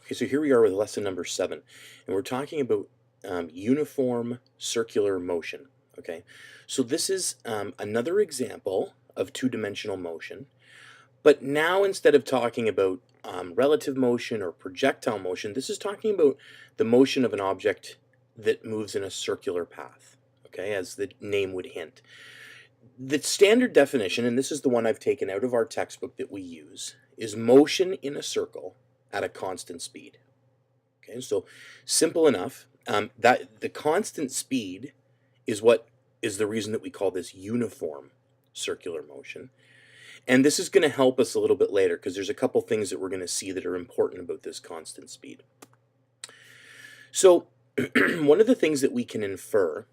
Okay, so here we are with lesson number 7, and we're talking about uniform circular motion. Okay, so this is another example of two-dimensional motion, but now instead of talking about relative motion or projectile motion, this is talking about the motion of an object that moves in a circular path. Okay, as the name would hint. The standard definition, and this is the one I've taken out of our textbook that we use, is motion in a circle at a constant speed. Okay, so simple enough. That the constant speed is what is the reason that we call this uniform circular motion. And this is going to help us a little bit later because there's a couple things that we're going to see that are important about this constant speed. So one of the things that we can infer,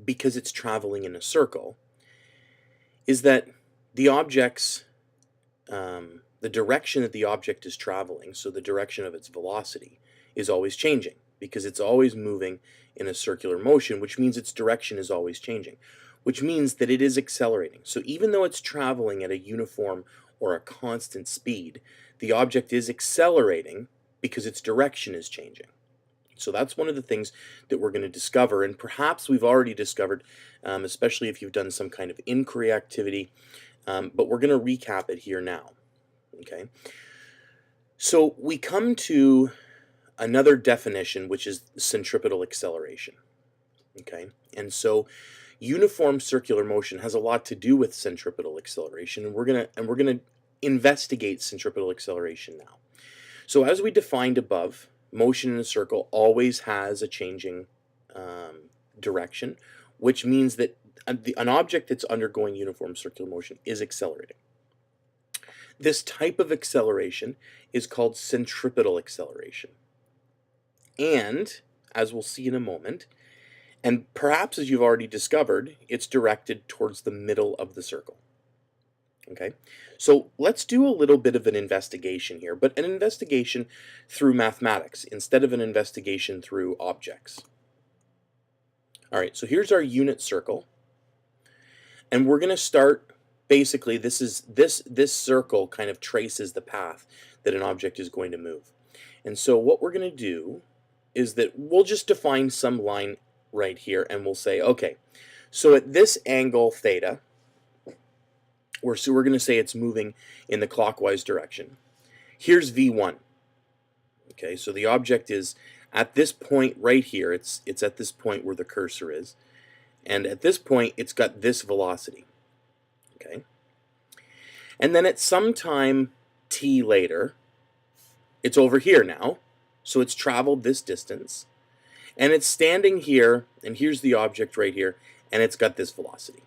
because it's traveling in a circle, is that the object's the direction that the object is traveling, so the direction of its velocity, is always changing because it's always moving in a circular motion, which means its direction is always changing, which means that it is accelerating. So even though it's traveling at a uniform or a constant speed, the object is accelerating because its direction is changing. So that's one of the things that we're going to discover, and perhaps we've already discovered, especially if you've done some kind of inquiry activity, but we're going to recap it here now. Okay, so we come to another definition, which is centripetal acceleration. Okay, and so uniform circular motion has a lot to do with centripetal acceleration, and we're gonna investigate centripetal acceleration now. So as we defined above, motion in a circle always has a changing direction, which means that an object that's undergoing uniform circular motion is accelerating. This type of acceleration is called centripetal acceleration. And, as we'll see in a moment, and perhaps as you've already discovered, it's directed towards the middle of the circle. Okay, so let's do a little bit of an investigation here, but an investigation through mathematics instead of an investigation through objects. All right, so here's our unit circle, and we're going to start. Basically, this circle kind of traces the path that an object is going to move. And so what we're going to do is that we'll just define some line right here, and we'll say, okay, so at this angle theta, we're going to say it's moving in the clockwise direction. Here's V1. Okay, so the object is at this point right here. It's at this point where the cursor is, and at this point it's got this velocity. Okay, and then at some time t later, it's over here now, so it's traveled this distance, and it's standing here, and here's the object right here, and it's got this velocity.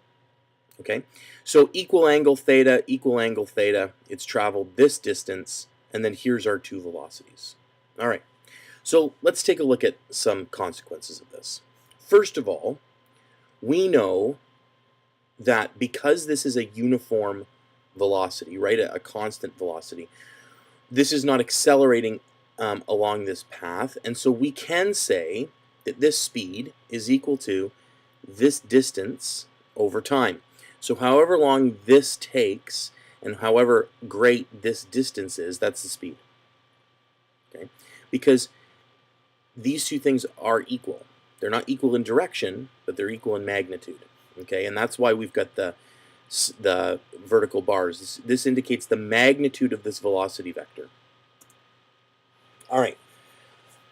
Okay, so equal angle theta, it's traveled this distance, and then here's our two velocities. All right, so let's take a look at some consequences of this. First of all, we know that because this is a uniform velocity, right, a constant velocity, this is not accelerating along this path, and so we can say that this speed is equal to this distance over time. So however long this takes and however great this distance is, that's the speed. Okay, because these two things are equal. They're not equal in direction, but they're equal in magnitude. Okay, and that's why we've got the vertical bars. This indicates the magnitude of this velocity vector. All right,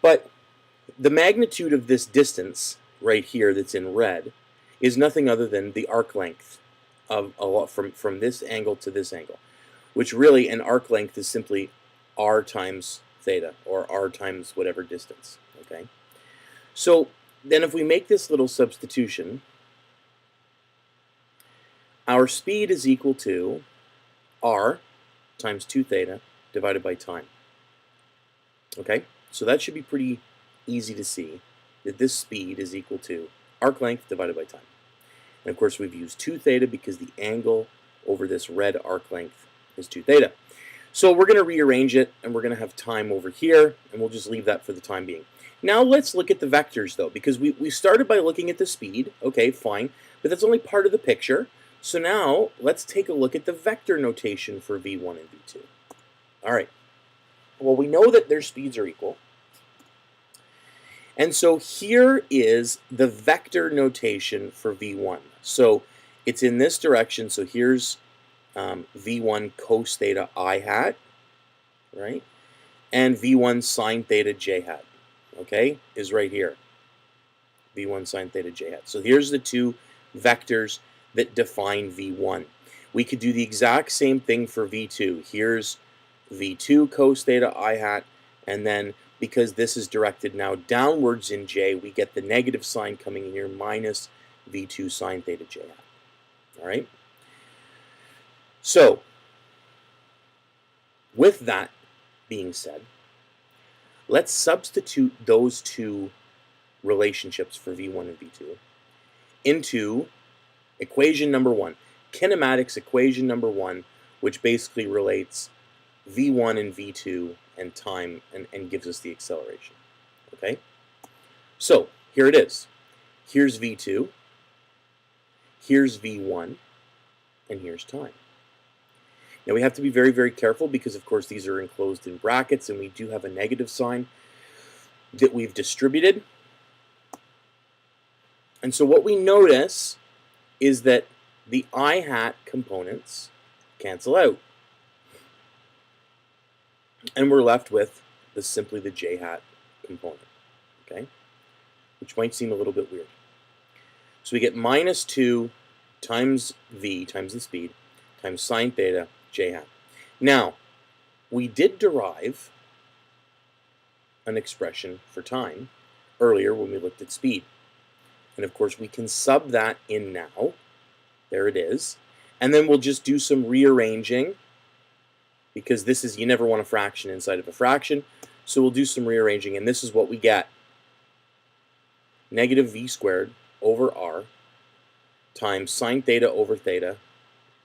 but the magnitude of this distance right here that's in red is nothing other than the arc length of from this angle to this angle, which really an arc length is simply r times theta, or r times whatever distance. Okay, so then if we make this little substitution, our speed is equal to r times 2 theta divided by time. Okay, so that should be pretty easy to see that this speed is equal to arc length divided by time. And of course we've used 2 theta because the angle over this red arc length is 2 theta. So we're going to rearrange it, and we're going to have time over here, and we'll just leave that for the time being. Now let's look at the vectors though, because we started by looking at the speed. Okay, fine, but that's only part of the picture. So now let's take a look at the vector notation for V1 and V2. All right. Well, we know that their speeds are equal. And so here is the vector notation for V1. So it's in this direction. So here's V1 cos theta I hat, right? And V1 sine theta j hat, okay, is right here. V1 sine theta j hat. So here's the two vectors that define V1. We could do the exact same thing for V2. Here's V2 cos theta I hat, and then because this is directed now downwards in j, we get the negative sign coming in here minus V2 sine theta j hat. All right? So, with that being said, let's substitute those two relationships for V1 and V2 into equation number one, kinematics equation number one, which basically relates V1 and V2 and time and gives us the acceleration. Okay? So here it is. Here's V2, here's V1, and here's time. Now we have to be very, very careful because, of course, these are enclosed in brackets and we do have a negative sign that we've distributed. And so what we notice is that the I hat components cancel out. And we're left with simply the j hat component, okay? Which might seem a little bit weird. So we get minus 2 times v, times the speed, times sine theta j hat. Now, we did derive an expression for time earlier when we looked at speed. And of course, we can sub that in now. There it is. And then we'll just do some rearranging because this is, you never want a fraction inside of a fraction. So we'll do some rearranging, and this is what we get. Negative v squared over r times sine theta over theta,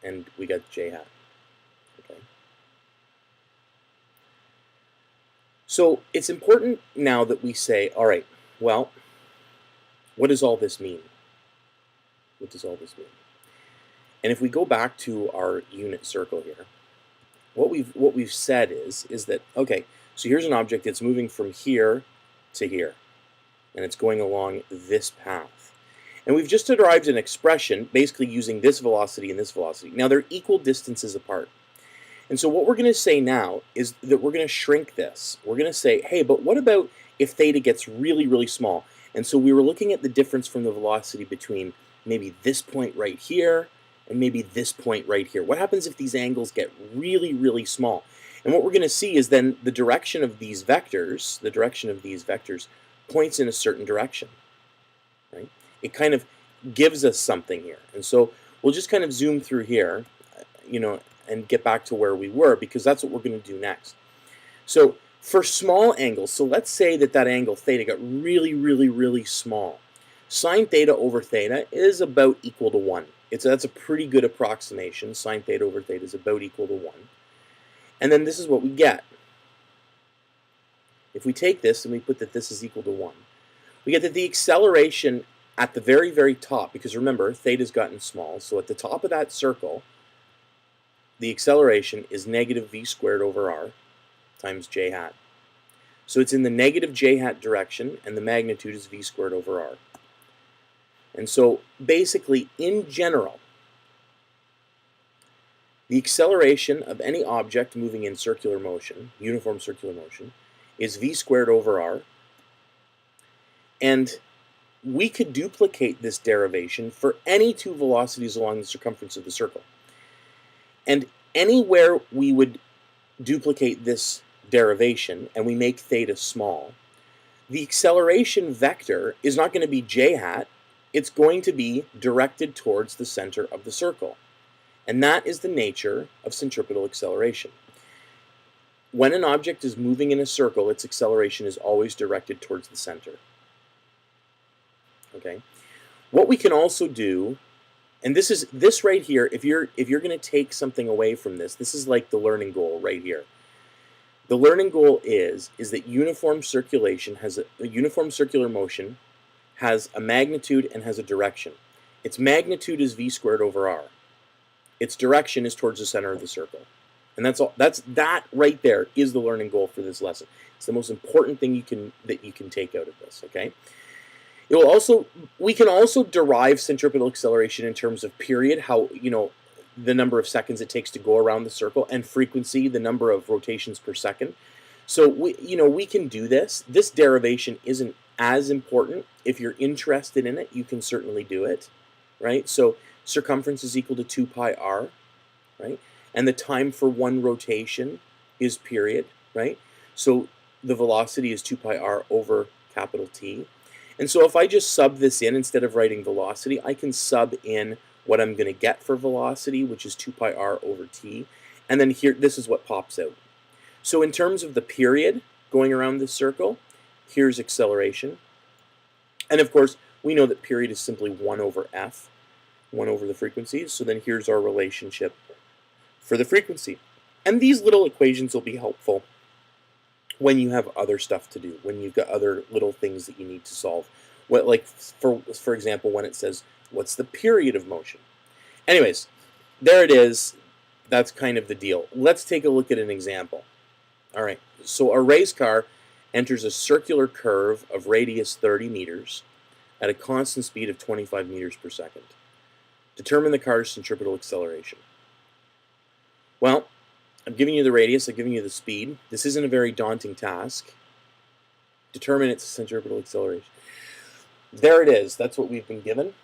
and we got j hat. Okay. So it's important now that we say, all right, well, what does all this mean? What does all this mean? And if we go back to our unit circle here, what we've said is that, okay, so here's an object that's moving from here to here, and it's going along this path. And we've just derived an expression basically using this velocity and this velocity. Now they're equal distances apart. And so what we're going to say now is that we're going to shrink this. We're going to say, hey, but what about if theta gets really, really small? And so we were looking at the difference from the velocity between maybe this point right here and maybe this point right here. What happens if these angles get really, really small? And what we're going to see is then the direction of these vectors, points in a certain direction, right? It kind of gives us something here. And so we'll just kind of zoom through here, and get back to where we were, because that's what we're going to do next. So for small angles, so let's say that angle theta got really, really, really small. Sine theta over theta is about equal to 1. That's a pretty good approximation. Sine theta over theta is about equal to 1. And then this is what we get. If we take this and we put that this is equal to 1, we get that the acceleration at the very, very top, because remember, theta's gotten small, so at the top of that circle, the acceleration is negative v squared over r times j hat. So it's in the negative j hat direction, and the magnitude is v squared over r. And so basically, in general, the acceleration of any object moving in circular motion, uniform circular motion, is v squared over r. And we could duplicate this derivation for any two velocities along the circumference of the circle. And anywhere we would duplicate this derivation and we make theta small, the acceleration vector is not going to be j hat, it's going to be directed towards the center of the circle. And that is the nature of centripetal acceleration. When an object is moving in a circle, its acceleration is always directed towards the center. Okay? What we can also do, and this right here, if you're going to take something away from this is like the learning goal right here. The learning goal is that uniform circulation has a uniform circular motion has a magnitude and has a direction. Its magnitude is v squared over r. Its direction is towards the center of the circle. And that's all. That right there is the learning goal for this lesson. It's the most important thing that you can take out of this, okay? It will also we can also derive centripetal acceleration in terms of period, how, the number of seconds it takes to go around the circle, and frequency, the number of rotations per second. So we can do this. This derivation isn't as important. If you're interested in it, you can certainly do it, right? So circumference is equal to 2 pi r, right? And the time for one rotation is period, right? So the velocity is 2 pi r over capital T. And so if I just sub this in, instead of writing velocity, I can sub in what I'm going to get for velocity, which is 2 pi r over t. And then here, this is what pops out. So in terms of the period going around this circle, here's acceleration. And of course, we know that period is simply 1 over f, 1 over the frequency. So then here's our relationship for the frequency. And these little equations will be helpful when you have other stuff to do, when you've got other little things that you need to solve. What, like, for example, when it says, what's the period of motion? Anyways, there it is. That's kind of the deal. Let's take a look at an example. All right, so a race car enters a circular curve of radius 30 meters at a constant speed of 25 meters per second. Determine the car's centripetal acceleration. Well, I'm giving you the radius, I'm giving you the speed. This isn't a very daunting task. Determine its centripetal acceleration. There it is. That's what we've been given.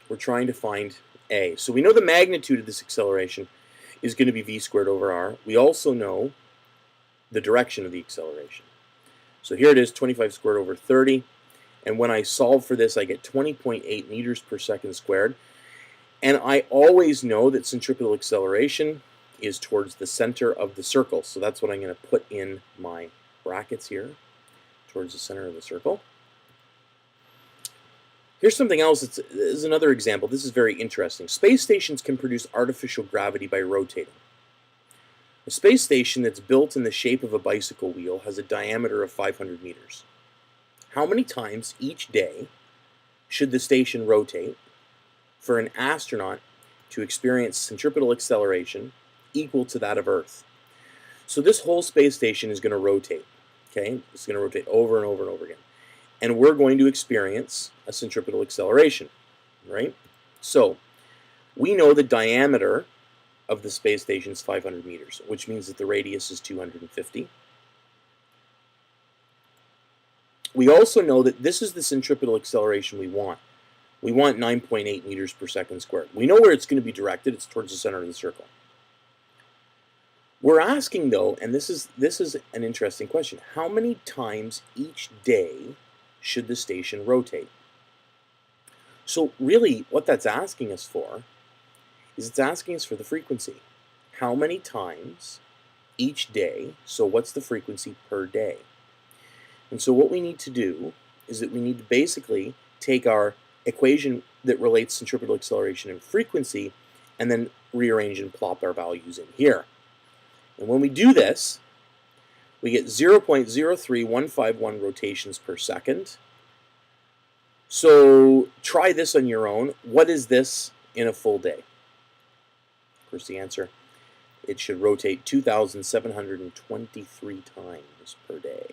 We're trying to find A. So we know the magnitude of this acceleration is going to be v squared over r. We also know the direction of the acceleration. So here it is, 25 squared over 30. And when I solve for this, I get 20.8 meters per second squared. And I always know that centripetal acceleration is towards the center of the circle. So that's what I'm going to put in my brackets here, towards the center of the circle. Here's something else. This is another example. This is very interesting. Space stations can produce artificial gravity by rotating. A space station that's built in the shape of a bicycle wheel has a diameter of 500 meters. How many times each day should the station rotate for an astronaut to experience centripetal acceleration equal to that of Earth? So this whole space station is going to rotate, okay? It's going to rotate over and over and over again. And we're going to experience a centripetal acceleration, right? So we know the diameter of the space station is 500 meters, which means that the radius is 250. We also know that this is the centripetal acceleration we want. We want 9.8 meters per second squared. We know where it's going to be directed. It's towards the center of the circle. We're asking, though, and this is an interesting question, how many times each day should the station rotate? So really, what that's asking us for is it's asking us for the frequency. How many times each day? So what's the frequency per day? And so what we need to do is that we need to basically take our equation that relates centripetal acceleration and frequency and then rearrange and plop our values in here. And when we do this, we get 0.03151 rotations per second. So try this on your own. What is this in a full day? Of course, the answer, it should rotate 2,723 times per day.